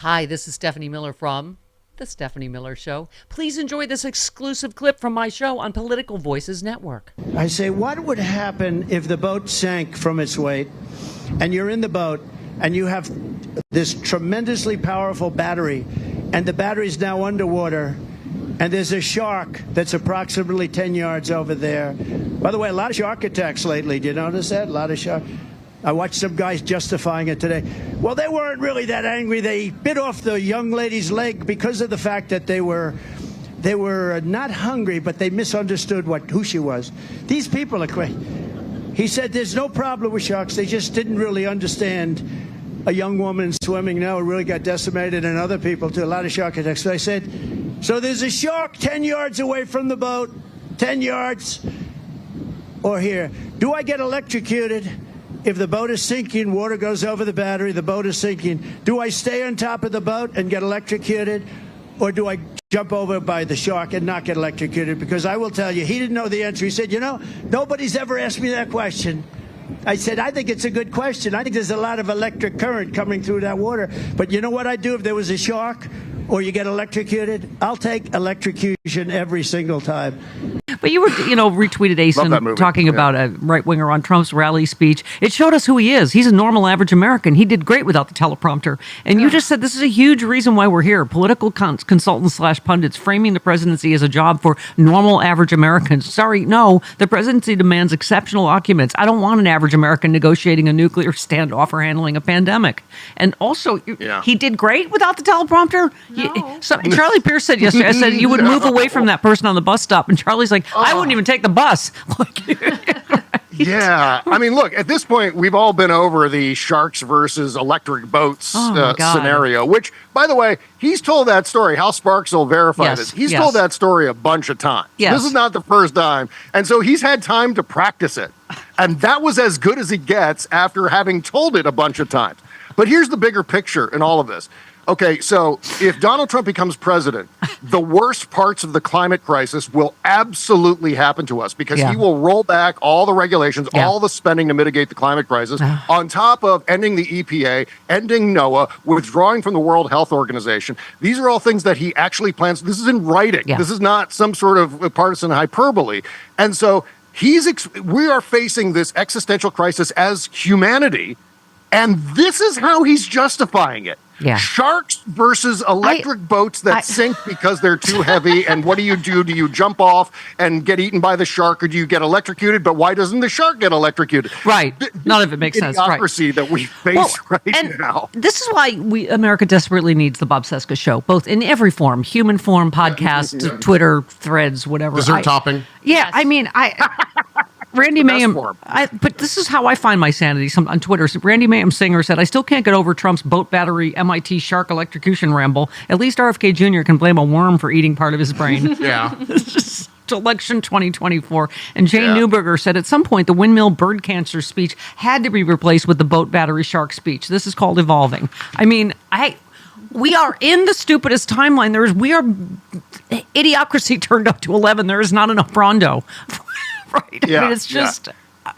Hi, this is Stephanie Miller from The Stephanie Miller Show. Please enjoy this exclusive clip from my show on Political Voices Network. I say, what would happen if the boat sank from its weight and you're in the boat and you have this tremendously powerful battery and the battery's now underwater and there's a shark that's approximately 10 yards over there? By the way, a lot of shark attacks lately. Do you notice that? A lot of shark. I watched some guys justifying it today. Well, they weren't really that angry. They bit off the young lady's leg because of the fact that they were not hungry, but they misunderstood who she was. These people are crazy. He said there's no problem with sharks. They just didn't really understand a young woman swimming now really got decimated, and other people too. A lot of shark attacks. So I said, so there's a shark 10 yards away from the boat, 10 yards, or here. Do I get electrocuted? If the boat is sinking, water goes over the battery, the boat is sinking. Do I stay on top of the boat and get electrocuted? Or do I jump over by the shark and not get electrocuted? Because I will tell you, he didn't know the answer. He said, nobody's ever asked me that question. I said, I think it's a good question. I think there's a lot of electric current coming through that water. But you know what I'd do if there was a shark or you get electrocuted? I'll take electrocution every single time. But you were, retweeted Asen talking about a right-winger on Trump's rally speech. It showed us who he is. He's a normal, average American. He did great without the teleprompter. And you just said this is a huge reason why we're here. Political consultants/pundits framing the presidency as a job for normal, average Americans. Sorry, no. The presidency demands exceptional documents. I don't want an average American negotiating a nuclear standoff or handling a pandemic. And also, he did great without the teleprompter. No. Charlie Pierce said yesterday, I said you would move away from that person on the bus stop. And Charlie's like, I wouldn't even take the bus. Yeah. I mean, look, at this point, we've all been over the sharks versus electric boats scenario, which, by the way, he's told that story. Hal Sparks will verify this. He's told that story a bunch of times. Yes. This is not the first time. And so he's had time to practice it. And that was as good as he gets after having told it a bunch of times. But here's the bigger picture in all of this. Okay, so if Donald Trump becomes president, the worst parts of the climate crisis will absolutely happen to us because he will roll back all the regulations, all the spending to mitigate the climate crisis, on top of ending the EPA, ending NOAA, withdrawing from the World Health Organization. These are all things that he actually plans. This is in writing. Yeah. This is not some sort of partisan hyperbole. And so we are facing this existential crisis as humanity, and this is how he's justifying it. Yeah. Sharks versus electric boats that sink because they're too heavy. And what do you do? Do you jump off and get eaten by the shark, or do you get electrocuted? But why doesn't the shark get electrocuted? Right. None of it makes sense. Idiocracy that we face now. This is why America desperately needs the Bob Cesca Show, both in every form, human form, podcast, Twitter, threads, whatever. Dessert topping. Yeah, yes. I mean, Randy Mayhem, but this is how I find my sanity on Twitter. Randy Mayhem Singer said, I still can't get over Trump's boat battery MIT shark electrocution ramble. At least RFK Jr. can blame a worm for eating part of his brain. Yeah. It's just election 2024. And Jane Neuberger said, at some point, the windmill bird cancer speech had to be replaced with the boat battery shark speech. This is called evolving. I mean, we are in the stupidest timeline. We are idiocracy turned up to 11. There is not enough Rondo. Right. Yeah, I mean, it's just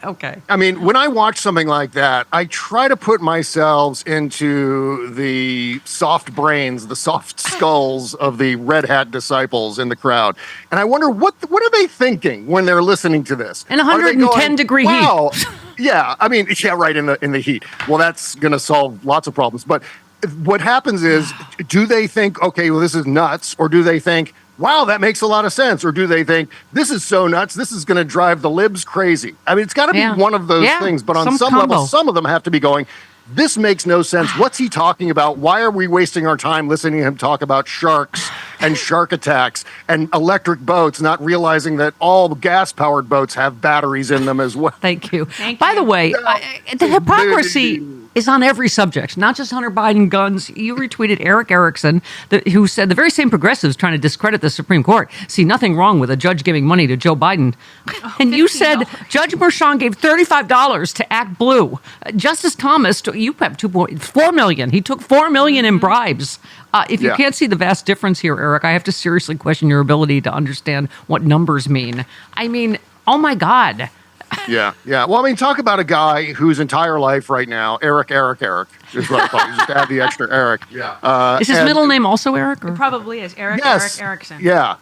okay. I mean, when I watch something like that, I try to put myself into the soft brains, the soft skulls of the Red Hat disciples in the crowd. And I wonder, what are they thinking when they're listening to this? In 110-degree heat. Yeah, I mean, right, in the heat. Well, that's going to solve lots of problems. But what happens is, do they think, okay, well, this is nuts? Or do they think, wow, that makes a lot of sense? Or do they think, this is so nuts, this is going to drive the libs crazy? I mean, it's got to be one of those things. But on some level, some of them have to be going, this makes no sense. What's he talking about? Why are we wasting our time listening to him talk about sharks and shark attacks and electric boats, not realizing that all gas-powered boats have batteries in them as well? Thank you. By the way, the hypocrisy is on every subject, not just Hunter Biden guns. You retweeted Eric Erickson, who said the very same progressives trying to discredit the Supreme Court see nothing wrong with a judge giving money to Joe Biden. And you said Judge Merchan gave $35 to Act Blue. Justice Thomas, you have $4 million. He took $4 million in bribes. If you can't see the vast difference here, Eric, I have to seriously question your ability to understand what numbers mean. I mean, oh my God. Yeah. Well, I mean, talk about a guy whose entire life right now, Eric is what I call it. You just add the extra Eric. Is his middle name also Eric? It probably is. Eric Erickson. Yeah.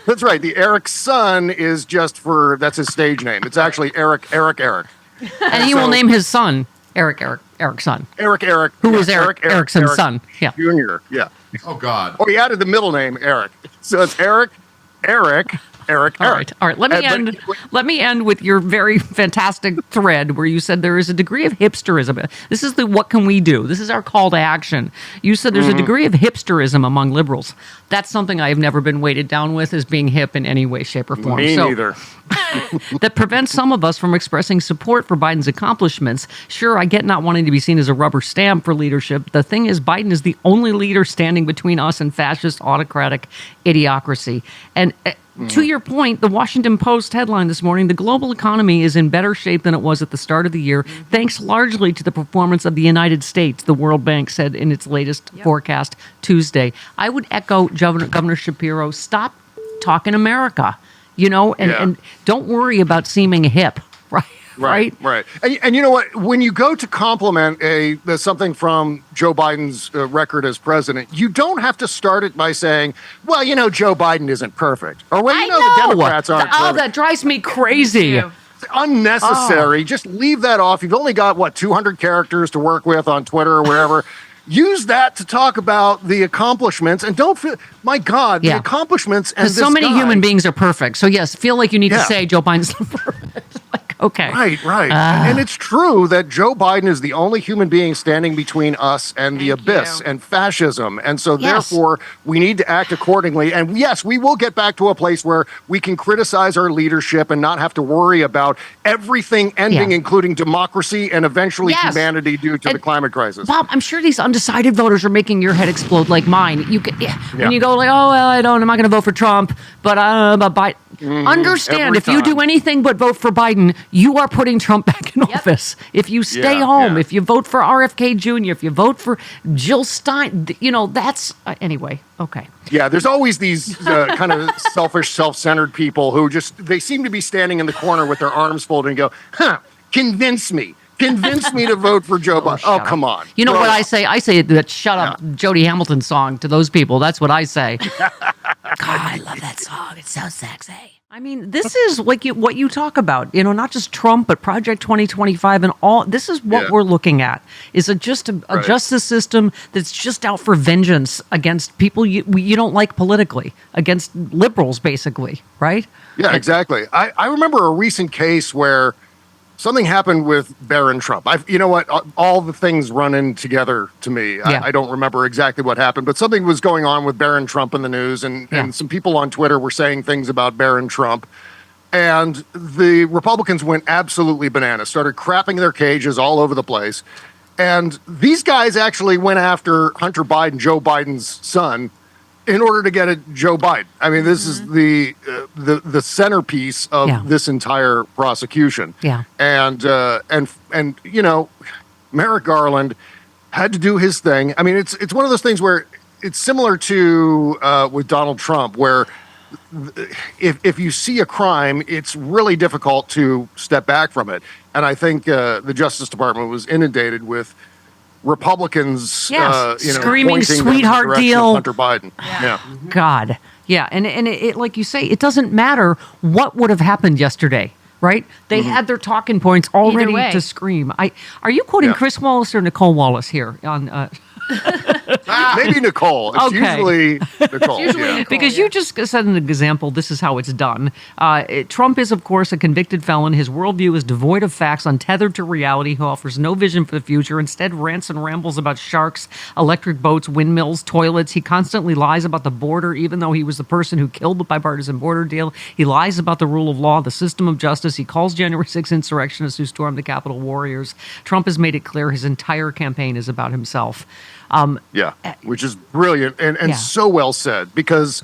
That's right. The Eric's son is that's his stage name. It's actually Eric. And he will name his son Erickson. Eric. Who is Erickson's son? Yeah. Junior. Yeah. Oh, God. Or he added the middle name, Eric. So it's Eric. All right. Let me end with your very fantastic thread where you said there is a degree of hipsterism. This is the what can we do? This is our call to action. You said there's a degree of hipsterism among liberals. That's something I have never been weighted down with as being hip in any way, shape, or form. Me neither. That prevents some of us from expressing support for Biden's accomplishments. Sure, I get not wanting to be seen as a rubber stamp for leadership. The thing is, Biden is the only leader standing between us and fascist autocratic idiocracy. And to your point, the Washington Post headline this morning, the global economy is in better shape than it was at the start of the year, thanks largely to the performance of the United States, the World Bank said in its latest forecast Tuesday. I would echo Governor Shapiro, stop talking America, and don't worry about seeming hip, right? Right. And you know what? When you go to compliment something from Joe Biden's record as president, you don't have to start it by saying, well, Joe Biden isn't perfect. Or, well, the Democrats aren't perfect. Oh, that drives me crazy. It's unnecessary. Just leave that off. You've only got, 200 characters to work with on Twitter or wherever. Use that to talk about the accomplishments, and don't feel, my God, the accomplishments. And so many human beings are perfect. So yes, feel like you need to say Joe Biden's not perfect. Okay. Right. And it's true that Joe Biden is the only human being standing between us and the abyss and fascism. And so therefore, we need to act accordingly. And yes, we will get back to a place where we can criticize our leadership and not have to worry about everything ending, including democracy and eventually humanity due to the climate crisis. Bob, I'm sure these undecided voters are making your head explode like mine. When you go like, oh, well, I'm not going to vote for Trump, but Biden. Understand, if you do anything but vote for Biden, you are putting Trump back in office. If you stay home, if you vote for RFK Jr., if you vote for Jill Stein, that's anyway. Okay. Yeah, there's always these kind of selfish, self-centered people who they seem to be standing in the corner with their arms folded and go, convince me to vote for Joe Biden. Oh, come on. You know what I say? I say that shut up Jody Hamilton song to those people. That's what I say. God, I love that song. It's so sexy. I mean, this is like what you talk about, not just Trump, but Project 2025 and all. This is what we're looking at, is a justice system that's just out for vengeance against people you don't like politically, against liberals, basically, right? Yeah, exactly. I remember a recent case where something happened with Barron Trump. You know what? All the things run in together to me. I don't remember exactly what happened, but something was going on with Barron Trump in the news, and some people on Twitter were saying things about Barron Trump. And the Republicans went absolutely bananas, started crapping their cages all over the place. And these guys actually went after Hunter Biden, Joe Biden's son, in order to get at Joe Biden. I mean, this is the centerpiece of this entire prosecution. Yeah. And Merrick Garland had to do his thing. I mean, it's one of those things where it's similar to with Donald Trump, where if you see a crime, it's really difficult to step back from it. And I think the Justice Department was inundated with Republicans, screaming sweetheart deal, Hunter Biden. Yeah. God. Yeah. And it, like you say, it doesn't matter what would have happened yesterday, right? They had their talking points all ready to scream. Are you quoting Chris Wallace or Nicole Wallace here on? Maybe Nicole. It's usually Nicole. Because you just set an example. This is how it's done. Trump is, of course, a convicted felon. His worldview is devoid of facts, untethered to reality. He offers no vision for the future. Instead, rants and rambles about sharks, electric boats, windmills, toilets. He constantly lies about the border, even though he was the person who killed the bipartisan border deal. He lies about the rule of law, the system of justice. He calls January 6 insurrectionists who stormed the Capitol warriors. Trump has made it clear his entire campaign is about himself. Which is brilliant and so well said, because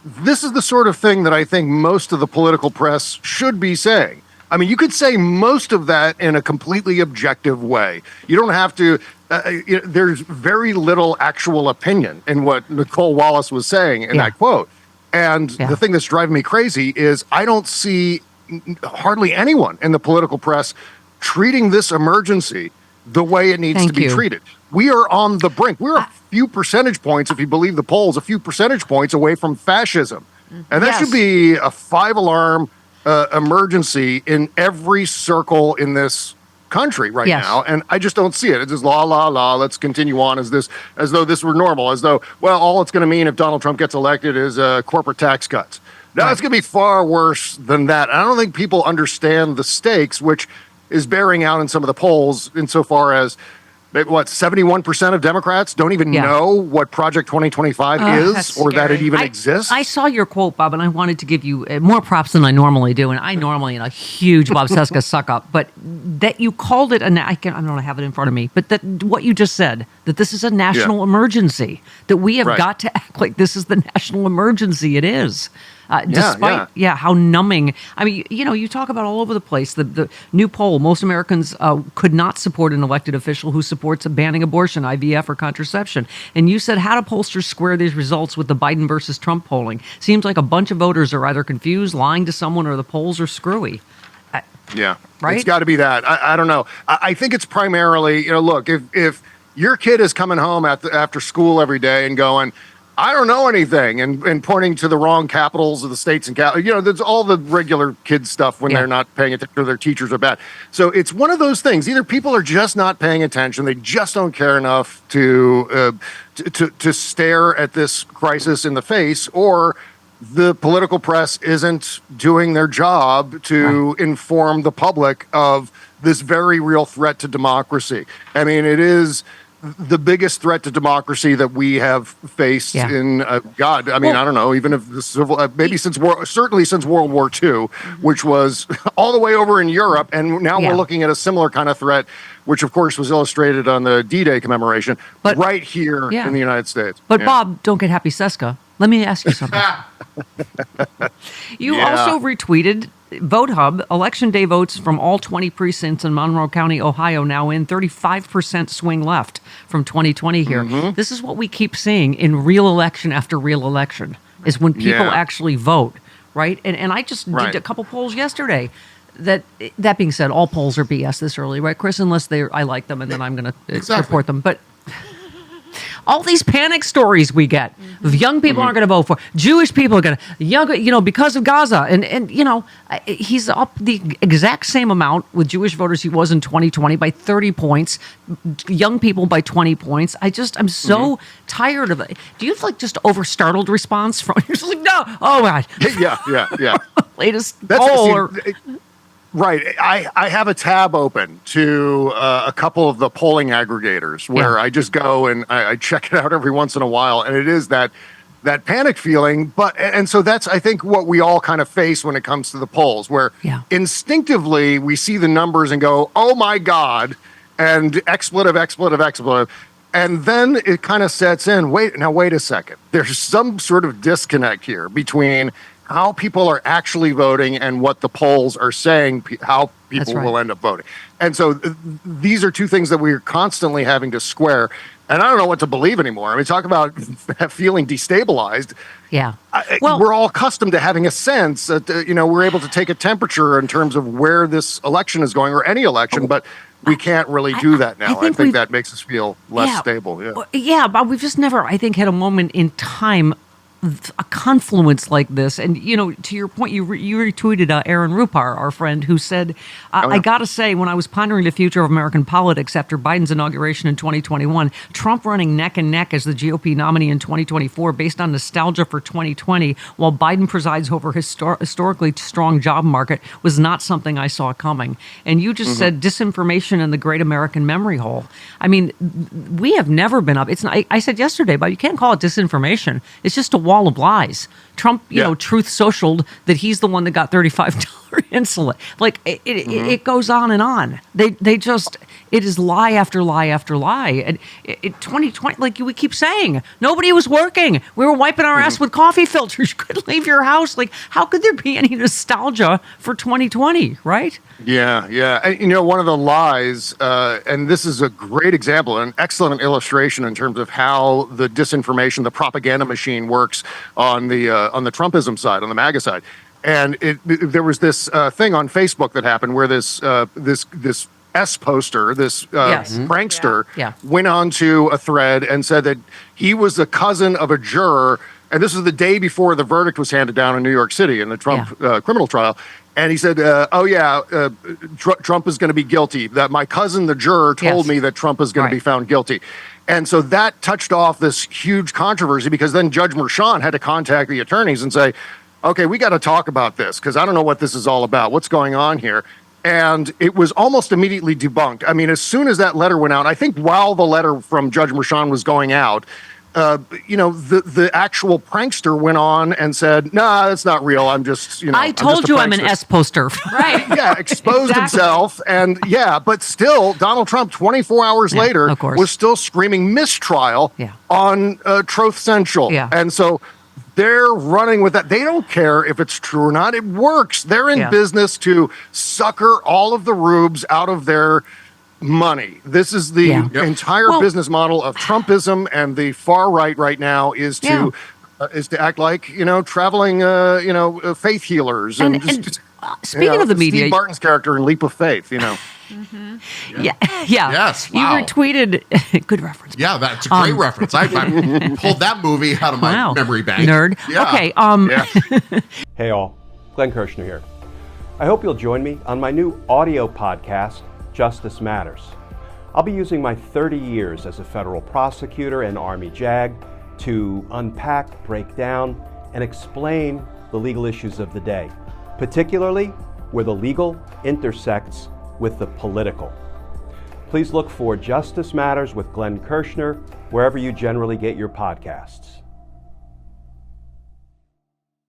this is the sort of thing that I think most of the political press should be saying. I mean, you could say most of that in a completely objective way. You don't have to. There's very little actual opinion in what Nicole Wallace was saying in that quote. And the thing that's driving me crazy is I don't see hardly anyone in the political press treating this emergency the way it needs to be treated. We are on the brink. We're a few percentage points, if you believe the polls, a few percentage points away from fascism. And that should be a 5-alarm emergency in every circle in this country right now. And I just don't see it. It's just la, la, la. Let's continue on as though this were normal, as though, well, all it's going to mean if Donald Trump gets elected is corporate tax cuts. Now it's going to be far worse than that. I don't think people understand the stakes, which is bearing out in some of the polls insofar as, 71% of Democrats don't even know what Project 2025 is or that it even exists? I saw your quote, Bob, and I wanted to give you more props than I normally do. And I normally am a huge Bob Cesca suck-up. But that you called it, I don't have it in front of me, but that what you just said, that this is a national emergency, that we have got to act like this is the national emergency it is. Despite how numbing. I mean, you talk about all over the place. The new poll, most Americans could not support an elected official who supports banning abortion, IVF, or contraception. And you said, how do pollsters square these results with the Biden versus Trump polling? Seems like a bunch of voters are either confused, lying to someone, or the polls are screwy. Right? It's got to be that. I don't know. I think it's primarily, look, if your kid is coming home after school every day and going, I don't know anything, and pointing to the wrong capitals of the states and there's all the regular kid stuff when they're not paying attention or their teachers are bad. So it's one of those things. Either people are just not paying attention, they just don't care enough to stare at this crisis in the face, or the political press isn't doing their job to inform the public of this very real threat to democracy. I mean, it is the biggest threat to democracy that we have faced in I don't know, even if the civil, certainly since World War II, which was all the way over in Europe. And now we're looking at a similar kind of threat, which of course was illustrated on the D-Day commemoration, right here in the United States. But Bob, don't get happy, Cesca. Let me ask you something. You also retweeted Vote Hub, election day votes from all 20 precincts in Monroe County, Ohio, now in 35% swing left from 2020 here. This is what we keep seeing in real election after real election, is when people actually vote, right? And I just did a couple polls yesterday. That being said, all polls are BS this early, right, Chris? Unless I like them, and then I'm going to report them. But all these panic stories we get of young people aren't going to vote for, Jewish people are going to, because of Gaza. And he's up the exact same amount with Jewish voters he was in 2020 by 30 points, young people by 20 points. I'm so tired of it. Do you have just over-startled response from, you're just like, no, oh God. Yeah. Latest poll. Right. I have a tab open to a couple of the polling aggregators where I just go and I check it out every once in a while. And it is that panic feeling. And so that's, I think, what we all kind of face when it comes to the polls, where instinctively we see the numbers and go, oh, my God, and expletive. And then it kind of sets in. Wait a second. There's some sort of disconnect here between how people are actually voting and what the polls are saying, how people will end up voting. And so these are two things that we're constantly having to square. And I don't know what to believe anymore. I mean, talk about feeling destabilized. Yeah. We're all accustomed to having a sense that, we're able to take a temperature in terms of where this election is going, or any election, but we can't really do that now. I think that makes us feel less stable. Yeah, but we've just never, I think, had a moment in time, a confluence like this. And, to your point, you retweeted Aaron Rupar, our friend, who said, I got to say, when I was pondering the future of American politics after Biden's inauguration in 2021, Trump running neck and neck as the GOP nominee in 2024 based on nostalgia for 2020, while Biden presides over historically strong job market, was not something I saw coming. And you just said disinformation in the great American memory hole. I mean, we have never been up. It's not, I said yesterday, but you can't call it disinformation. It's just a wall of lies. Trump, truth socialed that he's the one that got $35 insulin. Like it goes on and on. They just, it is lie after lie after lie. And 2020, like we keep saying, nobody was working. We were wiping our ass with coffee filters. You couldn't leave your house. Like, how could there be any nostalgia for 2020, right? Yeah. And, one of the lies, and this is a great example, an excellent illustration in terms of how the disinformation, the propaganda machine works on the Trumpism side, on the MAGA side. And there was this thing on Facebook that happened where this S poster, this prankster, went onto a thread and said that he was the cousin of a juror. And this was the day before the verdict was handed down in New York City in the Trump criminal trial. And he said, Trump is going to be guilty. That my cousin, the juror, told me that Trump is going to be found guilty. And so that touched off this huge controversy, because then Judge Merchan had to contact the attorneys and say, okay, we got to talk about this because I don't know what this is all about. What's going on here? And it was almost immediately debunked. I mean, as soon as that letter went out, I think while the letter from Judge Merchan was going out, the actual prankster went on and said, "Nah, that's not real. I'm just, I told you I'm an S poster." Right. Yeah, exposed himself. And but still, Donald Trump, 24 hours later, was still screaming mistrial on Truth Central. Yeah. And so they're running with that. They don't care if it's true or not. It works. They're in business to sucker all of the rubes out of their money. This is the entire business model of Trumpism, and the far right now is to act like traveling faith healers and speaking of the media, Steve Barton's character in Leap of Faith, Mm-hmm. Yes. Wow. You retweeted. Good reference. Yeah, that's a great reference. I pulled that movie out of my memory bank. Nerd. Yeah. Okay. Hey all, Glenn Kirshner here. I hope you'll join me on my new audio podcast, Justice Matters. I'll be using my 30 years as a federal prosecutor and Army JAG to unpack, break down, and explain the legal issues of the day, particularly where the legal intersects with the political. Please look for Justice Matters with Glenn Kirshner wherever you generally get your podcasts.